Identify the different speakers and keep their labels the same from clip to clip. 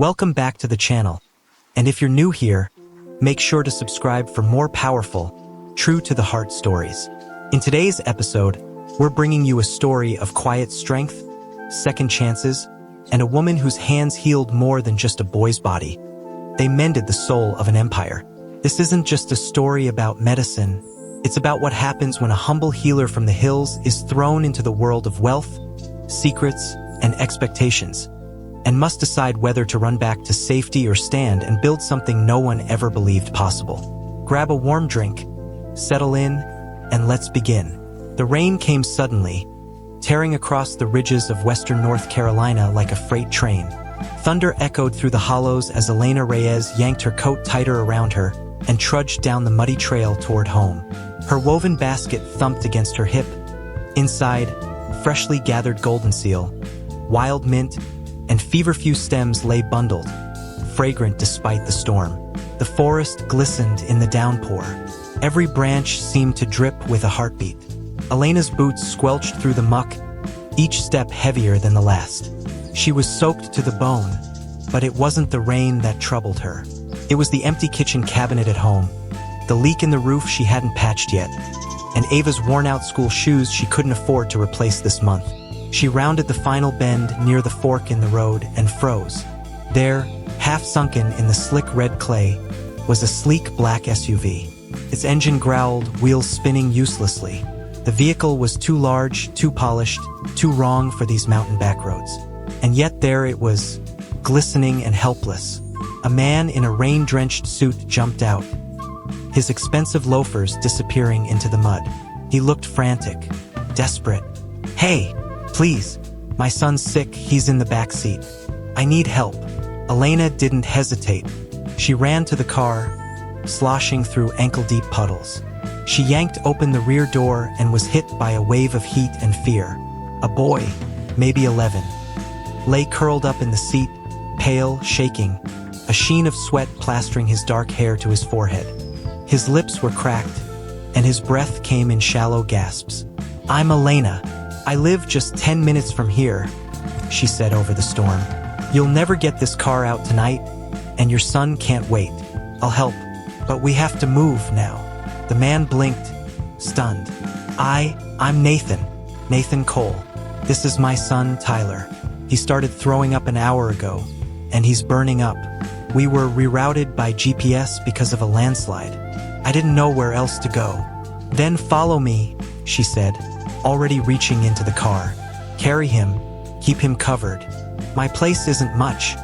Speaker 1: Welcome back to the channel. And if you're new here, make sure to subscribe for more powerful, true-to-the-heart stories. In today's episode, we're bringing you a story of quiet strength, second chances, and a woman whose hands healed more than just a boy's body. They mended the soul of an empire. This isn't just a story about medicine. It's about what happens when a humble healer from the hills is thrown into the world of wealth, secrets, and expectations, and must decide whether to run back to safety or stand and build something no one ever believed possible. Grab a warm drink, settle in, and let's begin. The rain came suddenly, tearing across the ridges of western North Carolina like a freight train. Thunder echoed through the hollows as Elena Reyes yanked her coat tighter around her and trudged down the muddy trail toward home. Her woven basket thumped against her hip. Inside, freshly gathered golden seal, wild mint, and feverfew stems lay bundled, fragrant despite the storm. The forest glistened in the downpour. Every branch seemed to drip with a heartbeat. Elena's boots squelched through the muck, each step heavier than the last. She was soaked to the bone, but it wasn't the rain that troubled her. It was the empty kitchen cabinet at home, the leak in the roof she hadn't patched yet, and Ava's worn-out school shoes she couldn't afford to replace this month. She rounded the final bend near the fork in the road and froze. There, half sunken in the slick red clay, was a sleek black SUV. Its engine growled, wheels spinning uselessly. The vehicle was too large, too polished, too wrong for these mountain back roads. And yet there it was, glistening and helpless. A man in a rain-drenched suit jumped out, his expensive loafers disappearing into the mud. He looked frantic, desperate. "Hey, please, my son's sick, he's in the back seat. I need help." Elena didn't hesitate. She ran to the car, sloshing through ankle-deep puddles. She yanked open the rear door and was hit by a wave of heat and fear. A boy, maybe 11, lay curled up in the seat, pale, shaking, a sheen of sweat plastering his dark hair to his forehead. His lips were cracked, and his breath came in shallow gasps. "I'm Elena. I live just 10 minutes from here," she said over the storm. "You'll never get this car out tonight, and your son can't wait. I'll help, but we have to move now." The man blinked, stunned. I'm Nathan. Nathan Cole. This is my son, Tyler. He started throwing up an hour ago, and he's burning up. We were rerouted by GPS because of a landslide. I didn't know where else to go. "Then follow me," she said, already reaching into the car. "Carry him, keep him covered. My place isn't much,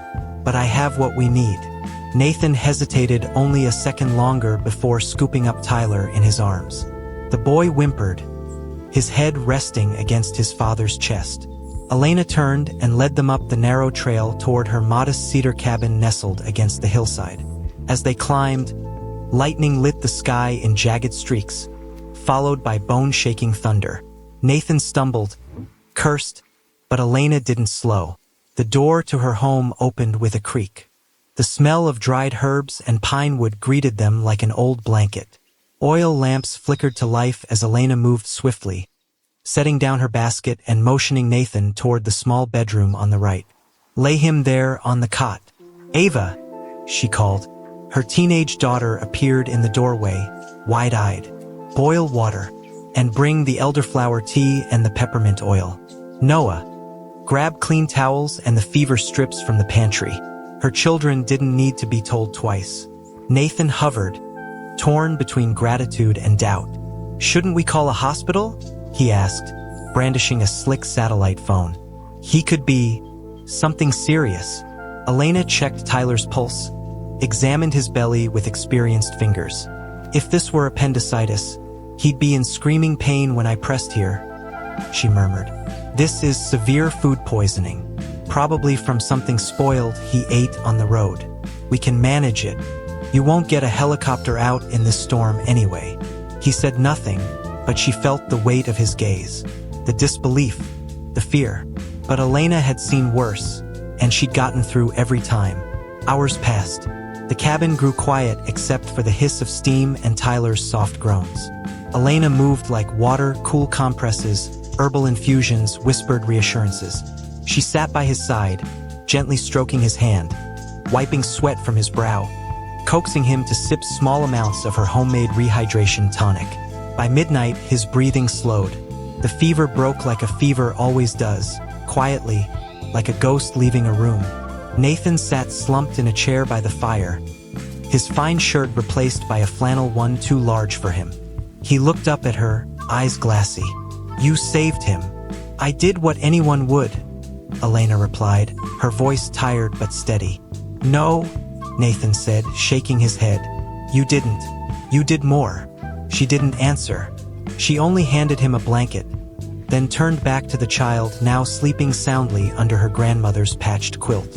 Speaker 1: but I have what we need." Nathan hesitated only a second longer before scooping up Tyler in his arms. The boy whimpered, his head resting against his father's chest. Elena turned and led them up the narrow trail toward her modest cedar cabin nestled against the hillside. As they climbed, lightning lit the sky in jagged streaks, followed by bone-shaking thunder. Nathan stumbled, cursed, but Elena didn't slow. The door to her home opened with a creak. The smell of dried herbs and pine wood greeted them like an old blanket. Oil lamps flickered to life as Elena moved swiftly, setting down her basket and motioning Nathan toward the small bedroom on the right. "Lay him there on the cot." "Ava," she called. Her teenage daughter appeared in the doorway, wide-eyed. "Boil water, and bring the elderflower tea and the peppermint oil." "Noah, grab clean towels and the fever strips from the pantry." Her children didn't need to be told twice. Nathan hovered, torn between gratitude and doubt. "Shouldn't we call a hospital?" he asked, brandishing a slick satellite phone. "He could be something serious." Elena checked Tyler's pulse, examined his belly with experienced fingers. "If this were appendicitis, he'd be in screaming pain when I pressed here," she murmured. "This is severe food poisoning, probably from something spoiled he ate on the road. We can manage it. You won't get a helicopter out in this storm anyway." He said nothing, but she felt the weight of his gaze, the disbelief, the fear. But Elena had seen worse, and she'd gotten through every time. Hours passed. The cabin grew quiet except for the hiss of steam and Tyler's soft groans. Elena moved like water, cool compresses, herbal infusions, whispered reassurances. She sat by his side, gently stroking his hand, wiping sweat from his brow, coaxing him to sip small amounts of her homemade rehydration tonic. By midnight, his breathing slowed. The fever broke like a fever always does, quietly, like a ghost leaving a room. Nathan sat slumped in a chair by the fire, his fine shirt replaced by a flannel one too large for him. He looked up at her, eyes glassy. "You saved him." "I did what anyone would," Elena replied, her voice tired but steady. "No," Nathan said, shaking his head. "You didn't. You did more." She didn't answer. She only handed him a blanket, then turned back to the child now sleeping soundly under her grandmother's patched quilt.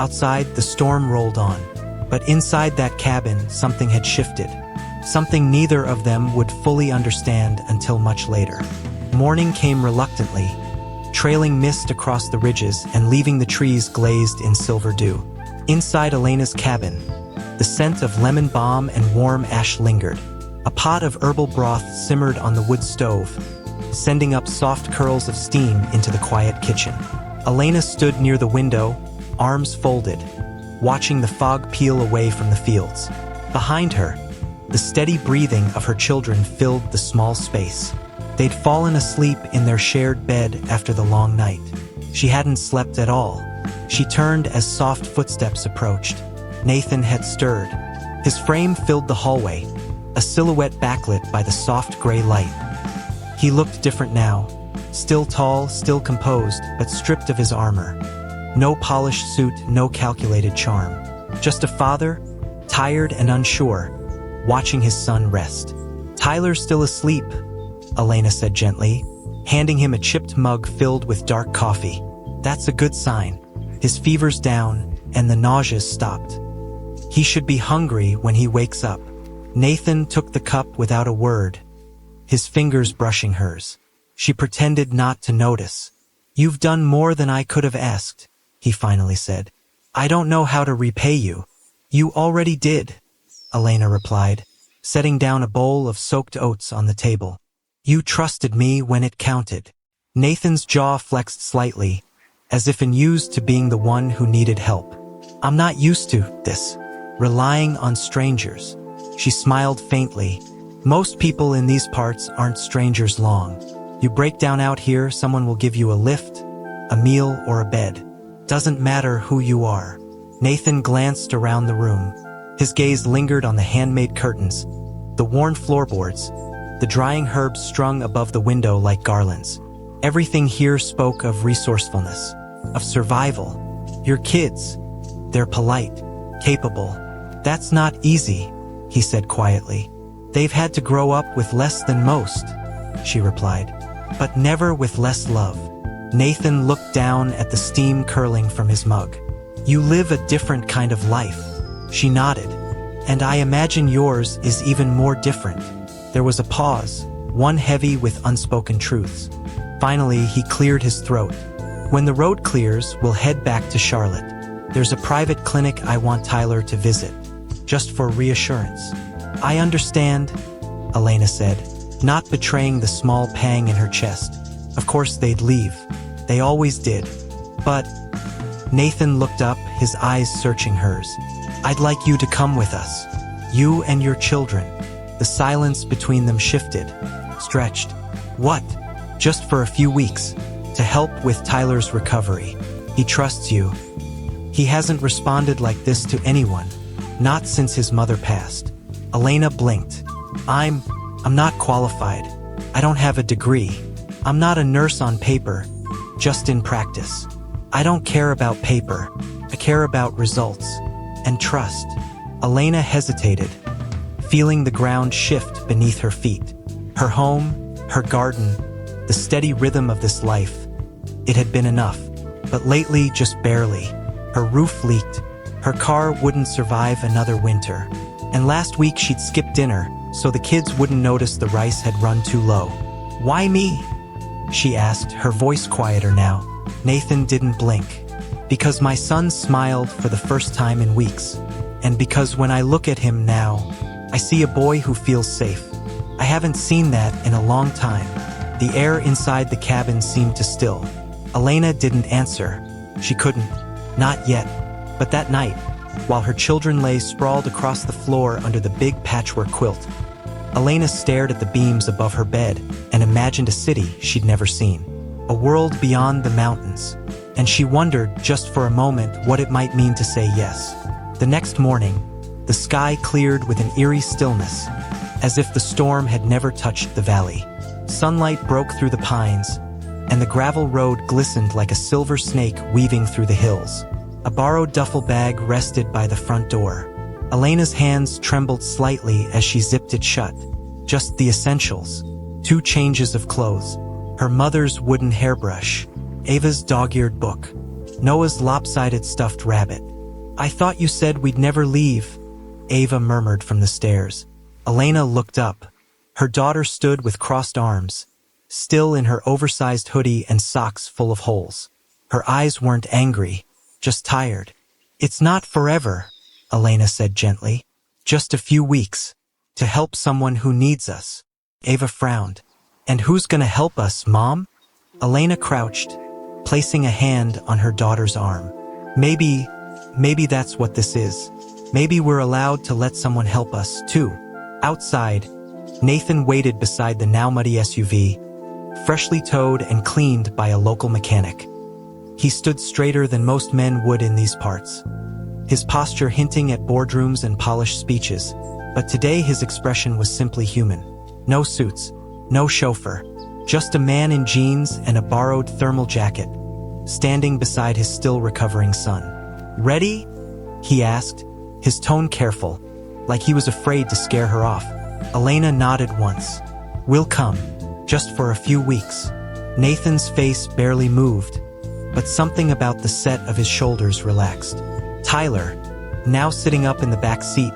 Speaker 1: Outside, the storm rolled on. But inside that cabin, something had shifted. Something neither of them would fully understand until much later. Morning came reluctantly, trailing mist across the ridges and leaving the trees glazed in silver dew. Inside Elena's cabin, the scent of lemon balm and warm ash lingered. A pot of herbal broth simmered on the wood stove, sending up soft curls of steam into the quiet kitchen. Elena stood near the window, arms folded, watching the fog peel away from the fields. Behind her, the steady breathing of her children filled the small space. They'd fallen asleep in their shared bed after the long night. She hadn't slept at all. She turned as soft footsteps approached. Nathan had stirred. His frame filled the hallway, a silhouette backlit by the soft gray light. He looked different now, still tall, still composed, but stripped of his armor. No polished suit, no calculated charm. Just a father, tired and unsure, watching his son rest. "Tyler's still asleep," Elena said gently, handing him a chipped mug filled with dark coffee. "That's a good sign. His fever's down, and the nausea's stopped. He should be hungry when he wakes up." Nathan took the cup without a word, his fingers brushing hers. She pretended not to notice. "You've done more than I could have asked," he finally said. "I don't know how to repay you." "You already did," Elena replied, setting down a bowl of soaked oats on the table. "You trusted me when it counted." Nathan's jaw flexed slightly, as if unused to being the one who needed help. "I'm not used to this, relying on strangers." She smiled faintly. "Most people in these parts aren't strangers long. You break down out here, someone will give you a lift, a meal, or a bed. Doesn't matter who you are." Nathan glanced around the room. His gaze lingered on the handmade curtains, the worn floorboards, the drying herbs strung above the window like garlands. Everything here spoke of resourcefulness, of survival. "Your kids, they're polite, capable. That's not easy," he said quietly. "They've had to grow up with less than most," she replied, "but never with less love." Nathan looked down at the steam curling from his mug. "You live a different kind of life," she nodded, "and I imagine yours is even more different." There was a pause, one heavy with unspoken truths. Finally, he cleared his throat. "When the road clears, we'll head back to Charlotte. There's a private clinic I want Tyler to visit, just for reassurance." "I understand," Elena said, not betraying the small pang in her chest. Of course they'd leave. They always did. "But..." Nathan looked up, his eyes searching hers. "I'd like you to come with us. You and your children." The silence between them shifted, stretched. "What?" "Just for a few weeks, to help with Tyler's recovery. He trusts you. He hasn't responded like this to anyone, not since his mother passed." Elena blinked. I'm not qualified. I don't have a degree. I'm not a nurse on paper, just in practice. I don't care about paper. I care about results. And trust." Elena hesitated, feeling the ground shift beneath her feet. Her home, her garden, the steady rhythm of this life. It had been enough, but lately just barely. Her roof leaked. Her car wouldn't survive another winter. And last week she'd skipped dinner, so the kids wouldn't notice the rice had run too low. "Why me?" she asked, her voice quieter now. Nathan didn't blink. "Because my son smiled for the first time in weeks. And because when I look at him now, I see a boy who feels safe. I haven't seen that in a long time." The air inside the cabin seemed to still. Elena didn't answer. She couldn't. Not yet. But that night, while her children lay sprawled across the floor under the big patchwork quilt. Elena stared at the beams above her bed and imagined a city she'd never seen, a world beyond the mountains, and she wondered just for a moment what it might mean to say yes. The next morning, the sky cleared with an eerie stillness, as if the storm had never touched the valley. Sunlight broke through the pines, and the gravel road glistened like a silver snake weaving through the hills. A borrowed duffel bag rested by the front door. Elena's hands trembled slightly as she zipped it shut. Just the essentials: 2 changes of clothes, her mother's wooden hairbrush, Ava's dog-eared book, Noah's lopsided stuffed rabbit. "I thought you said we'd never leave," Ava murmured from the stairs. Elena looked up. Her daughter stood with crossed arms, still in her oversized hoodie and socks full of holes. Her eyes weren't angry, just tired. "It's not forever," Elena said gently. "Just a few weeks, to help someone who needs us." Ava frowned. "And who's gonna help us, Mom?" Elena crouched, placing a hand on her daughter's arm. Maybe that's what this is. Maybe we're allowed to let someone help us, too." Outside, Nathan waited beside the now muddy SUV, freshly towed and cleaned by a local mechanic. He stood straighter than most men would in these parts, his posture hinting at boardrooms and polished speeches, but today his expression was simply human. No suits, no chauffeur, just a man in jeans and a borrowed thermal jacket, standing beside his still-recovering son. "Ready?" he asked, his tone careful, like he was afraid to scare her off. Elena nodded once. "We'll come, just for a few weeks." Nathan's face barely moved, but something about the set of his shoulders relaxed. Tyler, now sitting up in the back seat,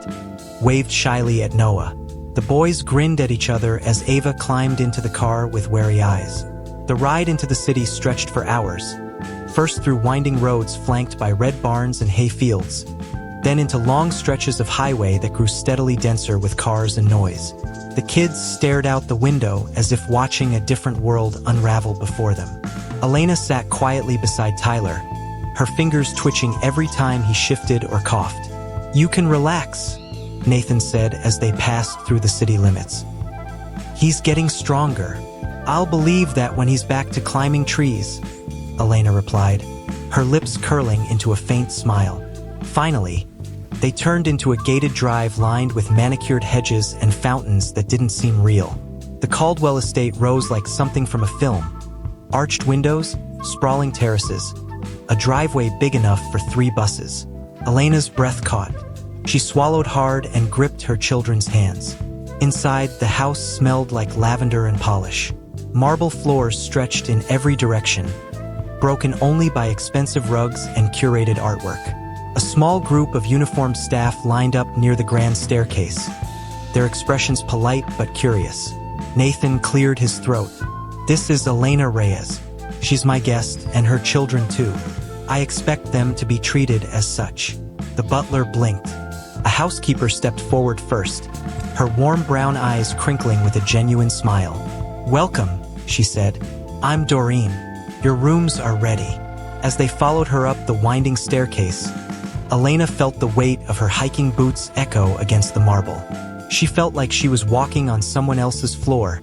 Speaker 1: waved shyly at Noah. The boys grinned at each other as Ava climbed into the car with wary eyes. The ride into the city stretched for hours, first through winding roads flanked by red barns and hay fields, then into long stretches of highway that grew steadily denser with cars and noise. The kids stared out the window as if watching a different world unravel before them. Elena sat quietly beside Tyler, her fingers twitching every time he shifted or coughed. "You can relax," Nathan said as they passed through the city limits. "He's getting stronger. I'll believe that when he's back to climbing trees," Elena replied, her lips curling into a faint smile. Finally, they turned into a gated drive lined with manicured hedges and fountains that didn't seem real. The Caldwell estate rose like something from a film. Arched windows, sprawling terraces, a driveway big enough for 3 buses. Elena's breath caught. She swallowed hard and gripped her children's hands. Inside, the house smelled like lavender and polish. Marble floors stretched in every direction, broken only by expensive rugs and curated artwork. A small group of uniformed staff lined up near the grand staircase, their expressions polite but curious. Nathan cleared his throat. "This is Elena Reyes. She's my guest, and her children too. I expect them to be treated as such." The butler blinked. A housekeeper stepped forward first, her warm brown eyes crinkling with a genuine smile. "Welcome," she said. "I'm Doreen. Your rooms are ready." As they followed her up the winding staircase, Elena felt the weight of her hiking boots echo against the marble. She felt like she was walking on someone else's floor,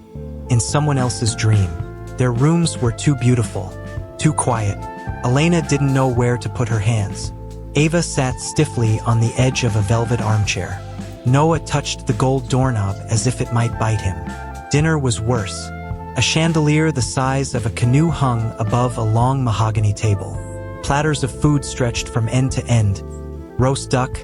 Speaker 1: in someone else's dream. Their rooms were too beautiful, too quiet. Elena didn't know where to put her hands. Ava sat stiffly on the edge of a velvet armchair. Noah touched the gold doorknob as if it might bite him. Dinner was worse. A chandelier the size of a canoe hung above a long mahogany table. Platters of food stretched from end to end. Roast duck,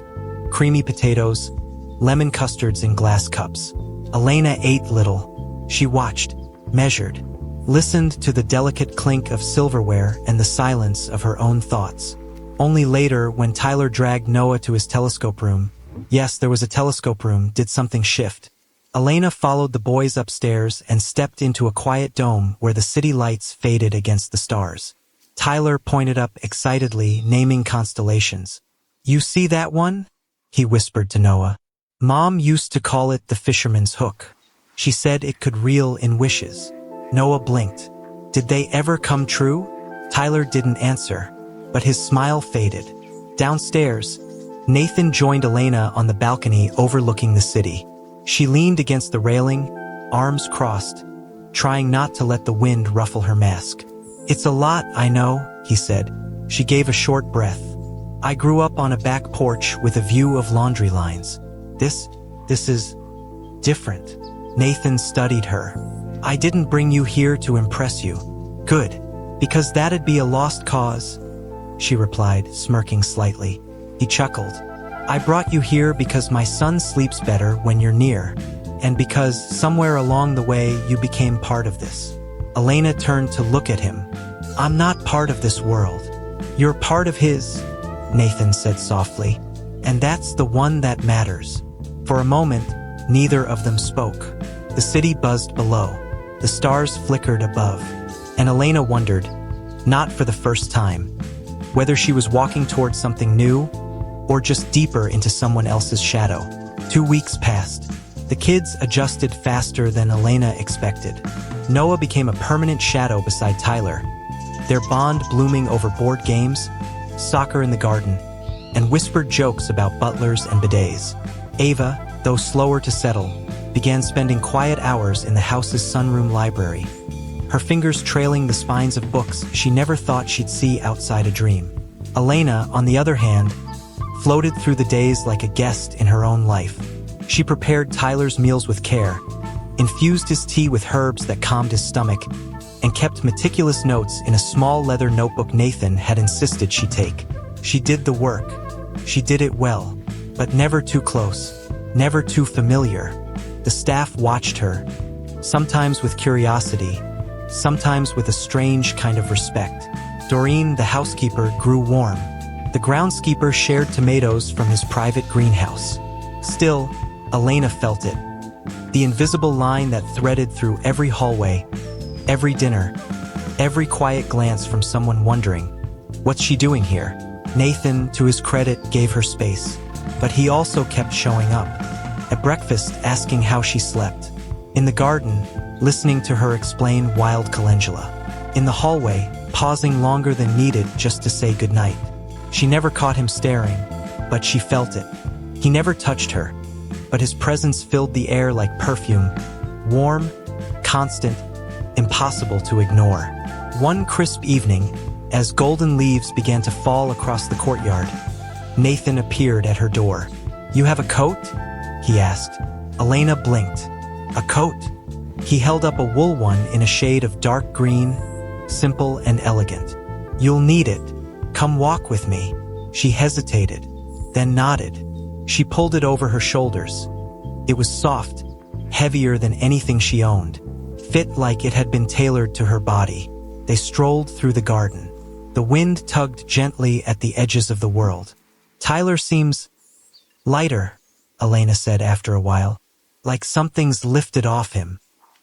Speaker 1: creamy potatoes, lemon custards in glass cups. Elena ate little. She watched, measured, listened to the delicate clink of silverware and the silence of her own thoughts. Only later, when Tyler dragged Noah to his telescope room, yes, there was a telescope room, did something shift. Elena followed the boys upstairs and stepped into a quiet dome where the city lights faded against the stars. Tyler pointed up excitedly, naming constellations. "You see that one?" he whispered to Noah. "Mom used to call it the fisherman's hook. She said it could reel in wishes." Noah blinked. Did they ever come true? Tyler didn't answer, but his smile faded. Downstairs, Nathan joined Elena on the balcony overlooking the city. She leaned against the railing, arms crossed, trying not to let the wind ruffle her mask. "It's a lot, I know," he said. She gave a short breath. "I grew up on a back porch with a view of laundry lines. This is different." Nathan studied her. "I didn't bring you here to impress you." "Good, because that'd be a lost cause," she replied, smirking slightly. He chuckled. "I brought you here because my son sleeps better when you're near, and because somewhere along the way you became part of this." Elena turned to look at him. "I'm not part of this world. You're part of his," Nathan said softly. "And that's the one that matters." For a moment, neither of them spoke. The city buzzed below. The stars flickered above. And Elena wondered, not for the first time, whether she was walking towards something new or just deeper into someone else's shadow. 2 weeks passed. The kids adjusted faster than Elena expected. Noah became a permanent shadow beside Tyler, their bond blooming over board games, soccer in the garden, and whispered jokes about butlers and bidets. Ava, though slower to settle, began spending quiet hours in the house's sunroom library, her fingers trailing the spines of books she never thought she'd see outside a dream. Elena, on the other hand, floated through the days like a guest in her own life. She prepared Tyler's meals with care, infused his tea with herbs that calmed his stomach, and kept meticulous notes in a small leather notebook Nathan had insisted she take. She did the work. She did it well, but never too close, never too familiar. The staff watched her, sometimes with curiosity, sometimes with a strange kind of respect. Doreen, the housekeeper, grew warm. The groundskeeper shared tomatoes from his private greenhouse. Still, Elena felt it. The invisible line that threaded through every hallway, every dinner, every quiet glance from someone wondering, what's she doing here? Nathan, to his credit, gave her space, but he also kept showing up. At breakfast, asking how she slept. In the garden, listening to her explain wild calendula. In the hallway, pausing longer than needed just to say goodnight. She never caught him staring, but she felt it. He never touched her, but his presence filled the air like perfume, warm, constant, impossible to ignore. One crisp evening, as golden leaves began to fall across the courtyard, Nathan appeared at her door. "You have a coat?" he asked. Elena blinked. "A coat?" He held up a wool one in a shade of dark green, simple and elegant. "You'll need it. Come walk with me." She hesitated, then nodded. She pulled it over her shoulders. It was soft, heavier than anything she owned, fit like it had been tailored to her body. They strolled through the garden. The wind tugged gently at the edges of the world. "Tyler seems lighter," Elena said after a while, "like something's lifted off him."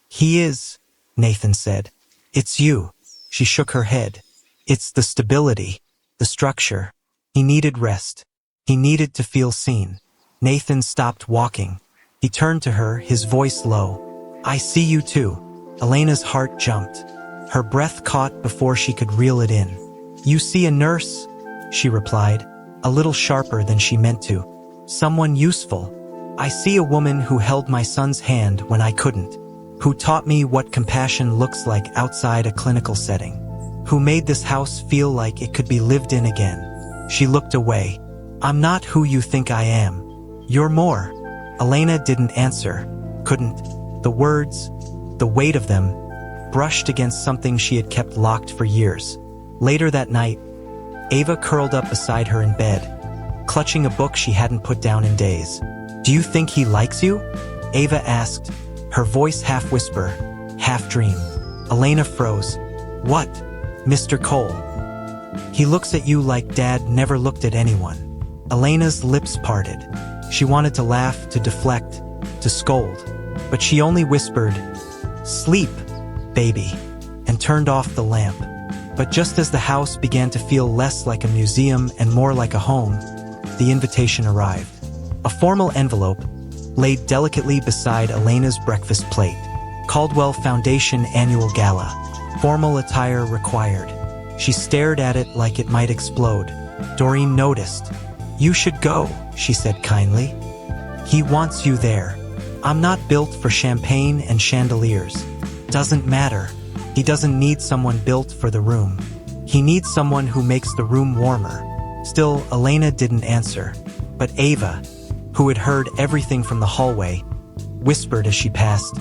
Speaker 1: "He is," Nathan said. "It's you." She shook her head. "It's the stability, the structure." He needed rest. He needed to feel seen. Nathan stopped walking. He turned to her, his voice low. "I see you too." Elena's heart jumped. Her breath caught before she could reel it in. "You see a nurse?" she replied, a little sharper than she meant to. "Someone useful. I see a woman who held my son's hand when I couldn't, who taught me what compassion looks like outside a clinical setting, who made this house feel like it could be lived in again." She looked away. "I'm not who you think I am. You're more." Elena didn't answer, couldn't. The words, the weight of them, brushed against something she had kept locked for years. Later that night, Ava curled up beside her in bed, clutching a book she hadn't put down in days. "Do you think he likes you?" Ava asked, her voice half whisper, half dream. Elena froze. "What, Mr. Cole?" "He looks at you like Dad never looked at anyone." Elena's lips parted. She wanted to laugh, to deflect, to scold, but she only whispered, "Sleep, baby," and turned off the lamp. But just as the house began to feel less like a museum and more like a home, the invitation arrived. A formal envelope, laid delicately beside Elena's breakfast plate. Caldwell Foundation Annual Gala. Formal attire required. She stared at it like it might explode. Doreen noticed. You should go, she said kindly. He wants you there. I'm not built for champagne and chandeliers. Doesn't matter. He doesn't need someone built for the room. He needs someone who makes the room warmer. Still, Elena didn't answer. But Ava, who had heard everything from the hallway, whispered as she passed,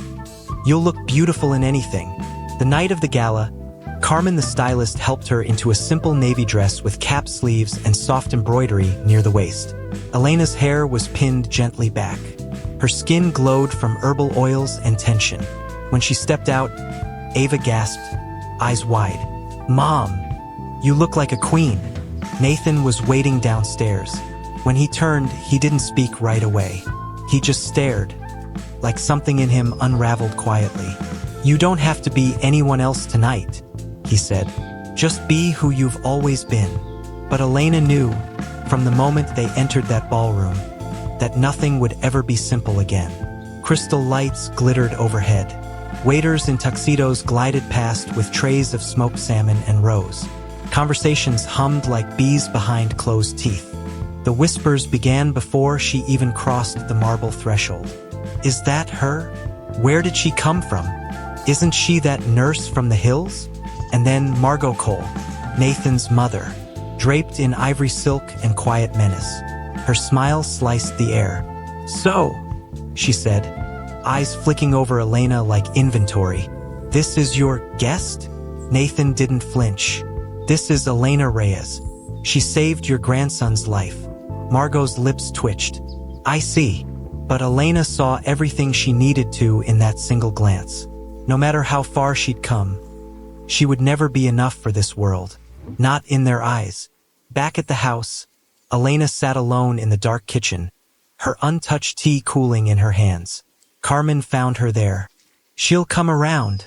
Speaker 1: "You'll look beautiful in anything." The night of the gala, Carmen the stylist helped her into a simple navy dress with cap sleeves and soft embroidery near the waist. Elena's hair was pinned gently back. Her skin glowed from herbal oils and tension. When she stepped out, Ava gasped, eyes wide. "Mom, you look like a queen." Nathan was waiting downstairs. When he turned, he didn't speak right away. He just stared, like something in him unraveled quietly. "You don't have to be anyone else tonight," he said. "Just be who you've always been." But Elena knew, from the moment they entered that ballroom, that nothing would ever be simple again. Crystal lights glittered overhead. Waiters in tuxedos glided past with trays of smoked salmon and rose. Conversations hummed like bees behind closed teeth. The whispers began before she even crossed the marble threshold. "Is that her? Where did she come from? Isn't she that nurse from the hills?" And then Margot Cole, Nathan's mother, draped in ivory silk and quiet menace. Her smile sliced the air. "So," she said, eyes flicking over Elena like inventory, "this is your guest?" Nathan didn't flinch. "This is Elena Reyes. She saved your grandson's life." Margot's lips twitched. "I see." But Elena saw everything she needed to in that single glance. No matter how far she'd come, she would never be enough for this world. Not in their eyes. Back at the house, Elena sat alone in the dark kitchen, her untouched tea cooling in her hands. Carmen found her there. "She'll come around,"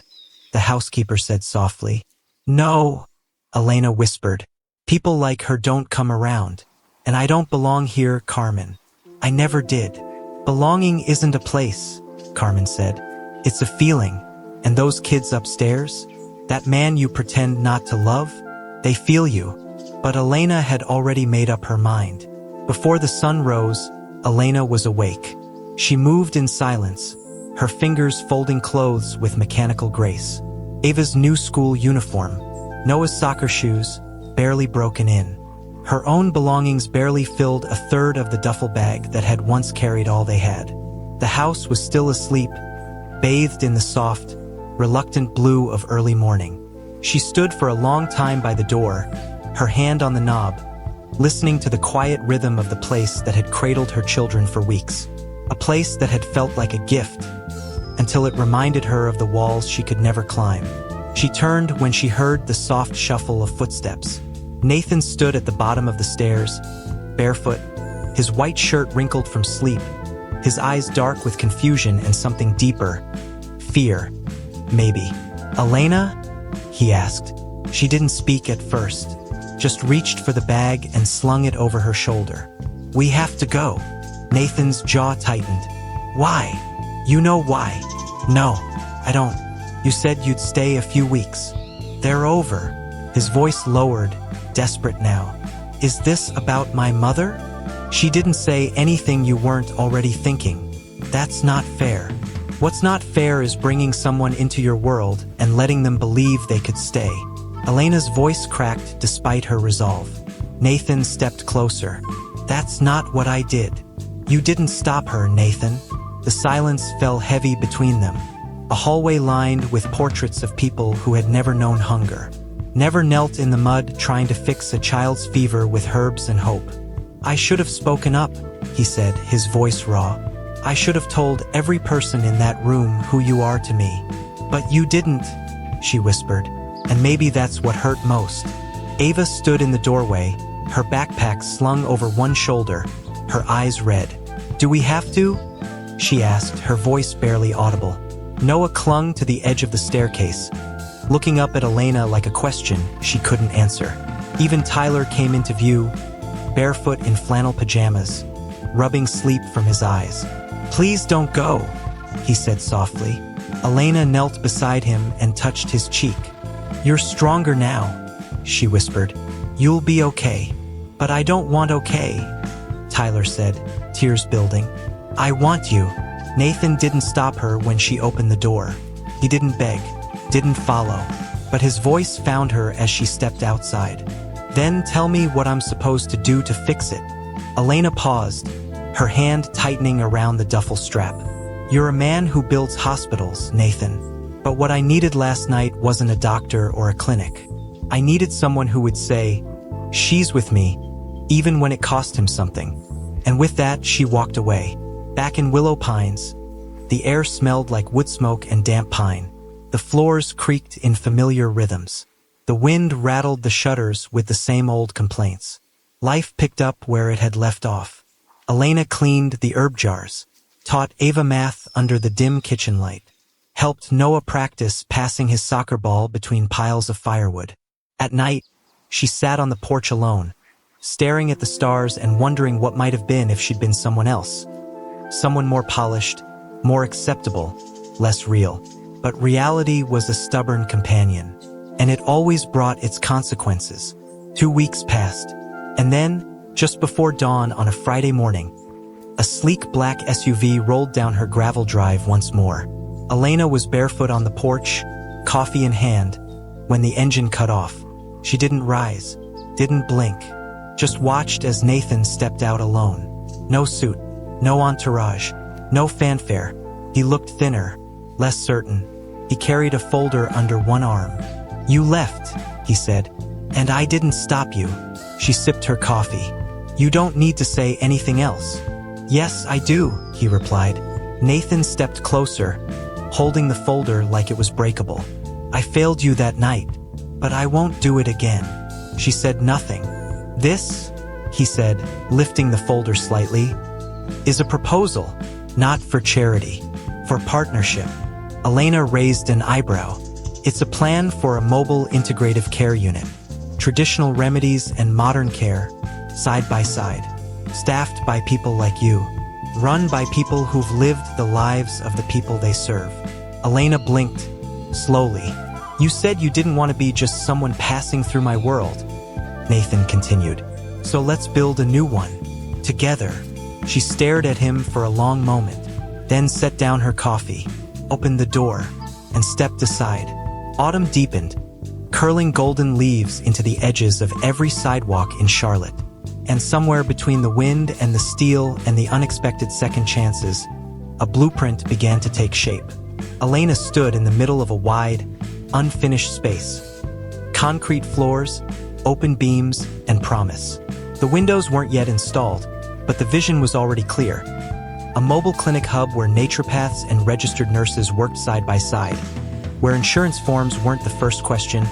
Speaker 1: the housekeeper said softly. "No," Elena whispered. "People like her don't come around. And I don't belong here, Carmen. I never did." "Belonging isn't a place," Carmen said. "It's a feeling. And those kids upstairs, that man you pretend not to love, they feel you." But Elena had already made up her mind. Before the sun rose, Elena was awake. She moved in silence, her fingers folding clothes with mechanical grace. Ava's new school uniform, Noah's soccer shoes, barely broken in. Her own belongings barely filled a third of the duffel bag that had once carried all they had. The house was still asleep, bathed in the soft, reluctant blue of early morning. She stood for a long time by the door, her hand on the knob, listening to the quiet rhythm of the place that had cradled her children for weeks. A place that had felt like a gift, until it reminded her of the walls she could never climb. She turned when she heard the soft shuffle of footsteps. Nathan stood at the bottom of the stairs, barefoot, his white shirt wrinkled from sleep, his eyes dark with confusion and something deeper, fear, maybe. "Elena?" he asked. She didn't speak at first, just reached for the bag and slung it over her shoulder. "We have to go." Nathan's jaw tightened. "Why? You know why." "No, I don't. You said you'd stay a few weeks." "They're over." His voice lowered, desperate now. "Is this about my mother?" She didn't say anything you weren't already thinking. "That's not fair." What's not fair is bringing someone into your world and letting them believe they could stay. Elena's voice cracked despite her resolve. Nathan stepped closer. "That's not what I did." "You didn't stop her, Nathan." The silence fell heavy between them. A hallway lined with portraits of people who had never known hunger, never knelt in the mud trying to fix a child's fever with herbs and hope. "I should have spoken up," he said, his voice raw. "I should have told every person in that room who you are to me. But you didn't," she whispered, and maybe that's what hurt most. Ava stood in the doorway, her backpack slung over one shoulder, her eyes red. "Do we have to?" she asked, her voice barely audible. Noah clung to the edge of the staircase, looking up at Elena like a question she couldn't answer. Even Tyler came into view, barefoot in flannel pajamas, rubbing sleep from his eyes. "Please don't go," he said softly. Elena knelt beside him and touched his cheek. "You're stronger now," she whispered. "You'll be okay." "But I don't want okay," Tyler said, tears building. "I want you." Nathan didn't stop her when she opened the door. He didn't beg, didn't follow, but his voice found her as she stepped outside. "Then tell me what I'm supposed to do to fix it." Elena paused, her hand tightening around the duffel strap. "You're a man who builds hospitals, Nathan. But what I needed last night wasn't a doctor or a clinic. I needed someone who would say, 'She's with me,' even when it cost him something." And with that, she walked away. Back in Willow Pines, the air smelled like wood smoke and damp pine. The floors creaked in familiar rhythms. The wind rattled the shutters with the same old complaints. Life picked up where it had left off. Elena cleaned the herb jars, taught Ava math under the dim kitchen light, helped Noah practice passing his soccer ball between piles of firewood. At night, she sat on the porch alone, staring at the stars and wondering what might have been if she'd been someone else. Someone more polished, more acceptable, less real. But reality was a stubborn companion, and it always brought its consequences. 2 weeks passed, and then, just before dawn on a Friday morning, a sleek black SUV rolled down her gravel drive once more. Elena was barefoot on the porch, coffee in hand, when the engine cut off. She didn't rise, didn't blink, just watched as Nathan stepped out alone. No suit, no entourage, no fanfare. He looked thinner, less certain. He carried a folder under one arm. "You left," he said, "and I didn't stop you." She sipped her coffee. "You don't need to say anything else." "Yes, I do," he replied. Nathan stepped closer, holding the folder like it was breakable. "I failed you that night, but I won't do it again." She said nothing. "This," he said, lifting the folder slightly, "is a proposal, not for charity, for partnership." Elena raised an eyebrow. "It's a plan for a mobile integrative care unit. Traditional remedies and modern care, side by side. Staffed by people like you. Run by people who've lived the lives of the people they serve." Elena blinked, slowly. "You said you didn't want to be just someone passing through my world," Nathan continued. "So let's build a new one. Together." She stared at him for a long moment, then set down her coffee, opened the door, and stepped aside. Autumn deepened, curling golden leaves into the edges of every sidewalk in Charlotte. And somewhere between the wind and the steel and the unexpected second chances, a blueprint began to take shape. Elena stood in the middle of a wide, unfinished space. Concrete floors, open beams, and promise. The windows weren't yet installed, but the vision was already clear. A mobile clinic hub where naturopaths and registered nurses worked side by side, where insurance forms weren't the first question,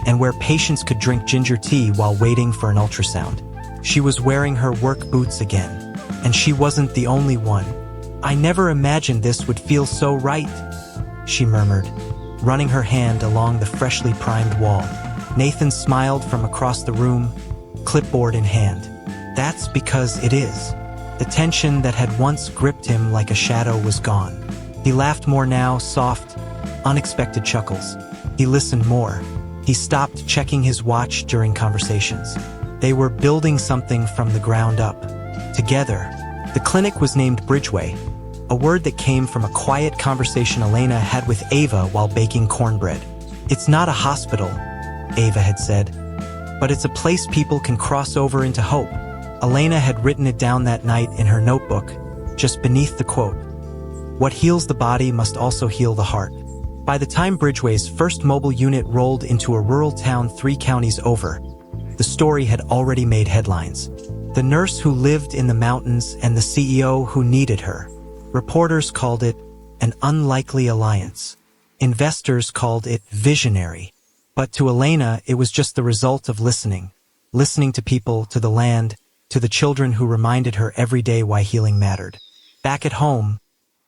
Speaker 1: and where patients could drink ginger tea while waiting for an ultrasound. She was wearing her work boots again, and she wasn't the only one. "I never imagined this would feel so right," she murmured, running her hand along the freshly primed wall. Nathan smiled from across the room, clipboard in hand. "That's because it is." The tension that had once gripped him like a shadow was gone. He laughed more now, soft, unexpected chuckles. He listened more. He stopped checking his watch during conversations. They were building something from the ground up, together. The clinic was named Bridgeway, a word that came from a quiet conversation Elena had with Ava while baking cornbread. "It's not a hospital," Ava had said, "but it's a place people can cross over into hope." Elena had written it down that night in her notebook, just beneath the quote, "What heals the body must also heal the heart." By the time Bridgeway's first mobile unit rolled into a rural town 3 counties over, the story had already made headlines. The nurse who lived in the mountains and the CEO who needed her. Reporters called it an unlikely alliance. Investors called it visionary. But to Elena, it was just the result of listening to people, to the land, to the children who reminded her every day why healing mattered. Back at home,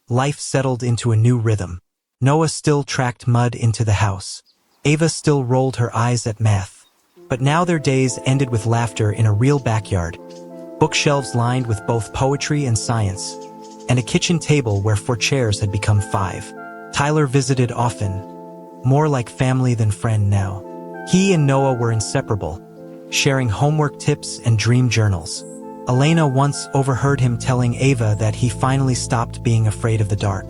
Speaker 1: life settled into a new rhythm. Noah still tracked mud into the house. Ava still rolled her eyes at math. But now their days ended with laughter in a real backyard, bookshelves lined with both poetry and science, and a kitchen table where 4 chairs had become 5. Tyler visited often, more like family than friend now. He and Noah were inseparable, sharing homework tips and dream journals. Elena once overheard him telling Ava that he finally stopped being afraid of the dark.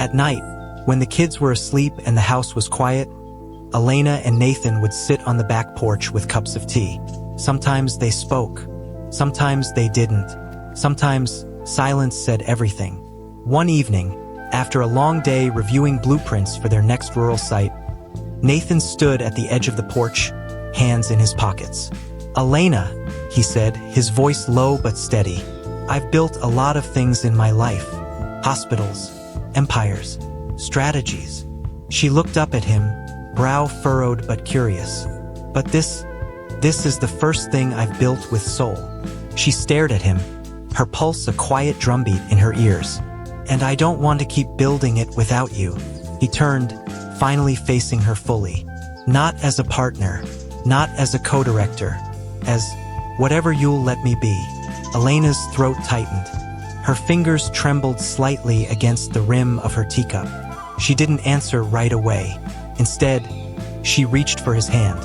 Speaker 1: At night, when the kids were asleep and the house was quiet, Elena and Nathan would sit on the back porch with cups of tea. Sometimes they spoke. Sometimes they didn't. Sometimes silence said everything. One evening, after a long day reviewing blueprints for their next rural site, Nathan stood at the edge of the porch, hands in his pockets. "Elena," he said, his voice low but steady, "I've built a lot of things in my life. Hospitals, empires, strategies." She looked up at him, brow furrowed but curious. "But this is the first thing I've built with soul." She stared at him, her pulse a quiet drumbeat in her ears. "And I don't want to keep building it without you." He turned, finally facing her fully. "Not as a partner, not as a co-director, as whatever you'll let me be." Elena's throat tightened. Her fingers trembled slightly against the rim of her teacup. She didn't answer right away. Instead, she reached for his hand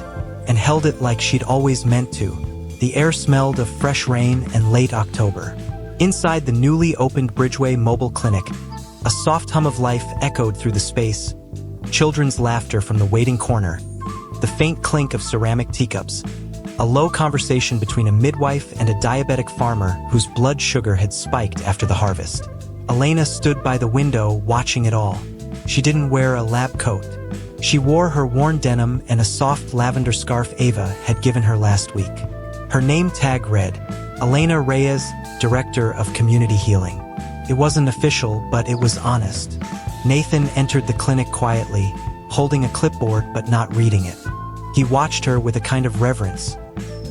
Speaker 1: and held it like she'd always meant to. The air smelled of fresh rain and late October. Inside the newly opened Bridgeway Mobile Clinic, a soft hum of life echoed through the space. Children's laughter from the waiting corner, the faint clink of ceramic teacups, a low conversation between a midwife and a diabetic farmer whose blood sugar had spiked after the harvest. Elena stood by the window watching it all. She didn't wear a lab coat. She wore her worn denim and a soft lavender scarf Ava had given her last week. Her name tag read, Elena Reyes, Director of Community Healing. It wasn't official, but it was honest. Nathan entered the clinic quietly, holding a clipboard but not reading it. He watched her with a kind of reverence,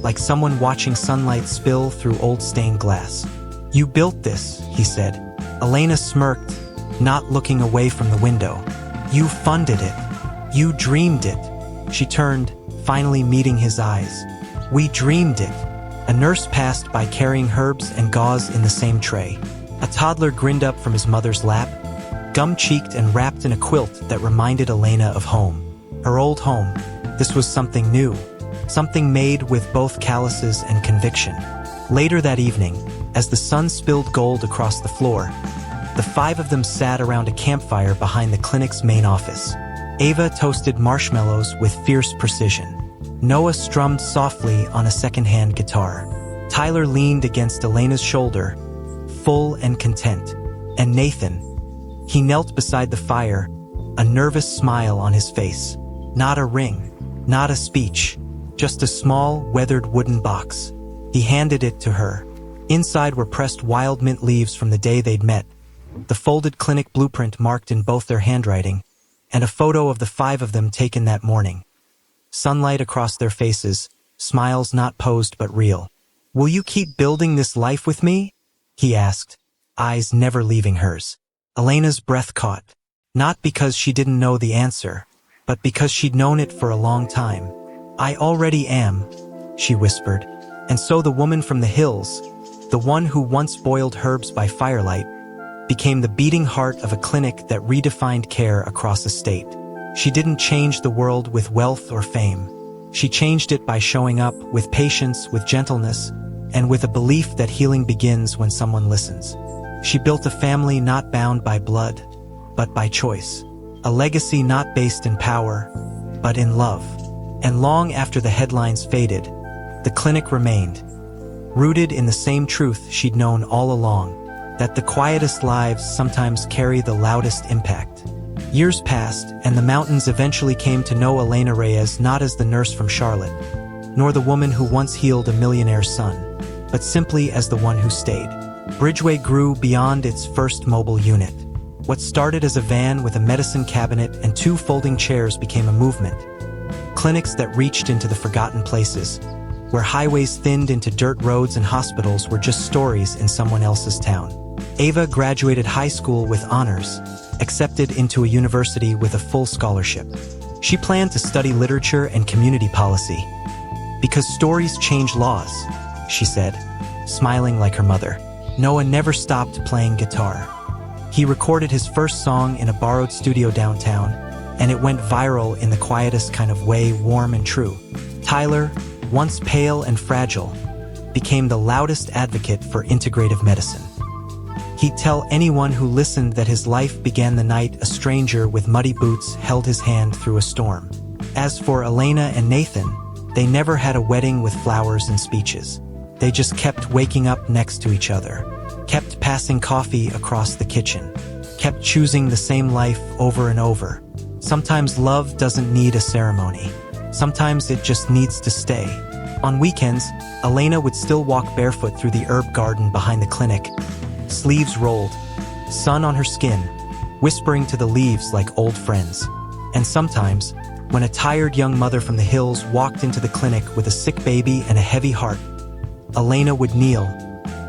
Speaker 1: like someone watching sunlight spill through old stained glass. "You built this," he said. Elena smirked, not looking away from the window. "You funded it. You dreamed it." She turned, finally meeting his eyes. "We dreamed it." A nurse passed by carrying herbs and gauze in the same tray. A toddler grinned up from his mother's lap, gum-cheeked and wrapped in a quilt that reminded Elena of home. Her old home. This was something new, something made with both calluses and conviction. Later that evening, as the sun spilled gold across the floor, the five of them sat around a campfire behind the clinic's main office. Ava toasted marshmallows with fierce precision. Noah strummed softly on a second-hand guitar. Tyler leaned against Elena's shoulder, full and content. And Nathan, he knelt beside the fire, a nervous smile on his face. Not a ring, not a speech, just a small, weathered wooden box. He handed it to her. Inside were pressed wild mint leaves from the day they'd met, the folded clinic blueprint marked in both their handwriting, and a photo of the five of them taken that morning. Sunlight across their faces, smiles not posed but real. "Will you keep building this life with me?" he asked, eyes never leaving hers. Elena's breath caught, not because she didn't know the answer, but because she'd known it for a long time. "I already am," she whispered. And so the woman from the hills, the one who once boiled herbs by firelight, became the beating heart of a clinic that redefined care across a state. She didn't change the world with wealth or fame. She changed it by showing up with patience, with gentleness, and with a belief that healing begins when someone listens. She built a family not bound by blood, but by choice. A legacy not based in power, but in love. And long after the headlines faded, the clinic remained, rooted in the same truth she'd known all along, that the quietest lives sometimes carry the loudest impact. Years passed, and the mountains eventually came to know Elena Reyes not as the nurse from Charlotte, nor the woman who once healed a millionaire's son, but simply as the one who stayed. Bridgeway grew beyond its first mobile unit. What started as a van with a medicine cabinet and 2 folding chairs became a movement. Clinics that reached into the forgotten places, where highways thinned into dirt roads and hospitals were just stories in someone else's town. Ava graduated high school with honors, accepted into a university with a full scholarship. She planned to study literature and community policy. "Because stories change laws," she said, smiling like her mother. Noah never stopped playing guitar. He recorded his first song in a borrowed studio downtown, and it went viral in the quietest kind of way, warm and true. Tyler, once pale and fragile, became the loudest advocate for integrative medicine. He'd tell anyone who listened that his life began the night a stranger with muddy boots held his hand through a storm. As for Elena and Nathan, they never had a wedding with flowers and speeches. They just kept waking up next to each other, kept passing coffee across the kitchen, kept choosing the same life over and over. Sometimes love doesn't need a ceremony. Sometimes it just needs to stay. On weekends, Elena would still walk barefoot through the herb garden behind the clinic, sleeves rolled, sun on her skin, whispering to the leaves like old friends. And sometimes, when a tired young mother from the hills walked into the clinic with a sick baby and a heavy heart, Elena would kneel,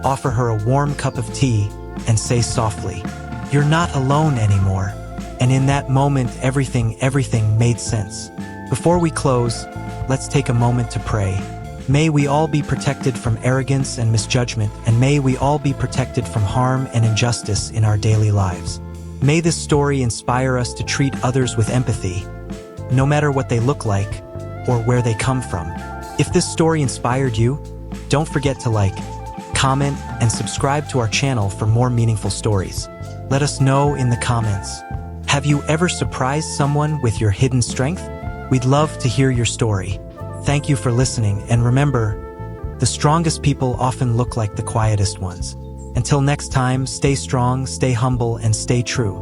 Speaker 1: offer her a warm cup of tea, and say softly, "You're not alone anymore." And in that moment, everything made sense. Before we close, let's take a moment to pray. May we all be protected from arrogance and misjudgment, and may we all be protected from harm and injustice in our daily lives. May this story inspire us to treat others with empathy, no matter what they look like or where they come from. If this story inspired you, don't forget to like, comment, and subscribe to our channel for more meaningful stories. Let us know in the comments. Have you ever surprised someone with your hidden strength? We'd love to hear your story. Thank you for listening, and remember, the strongest people often look like the quietest ones. Until next time, stay strong, stay humble, and stay true.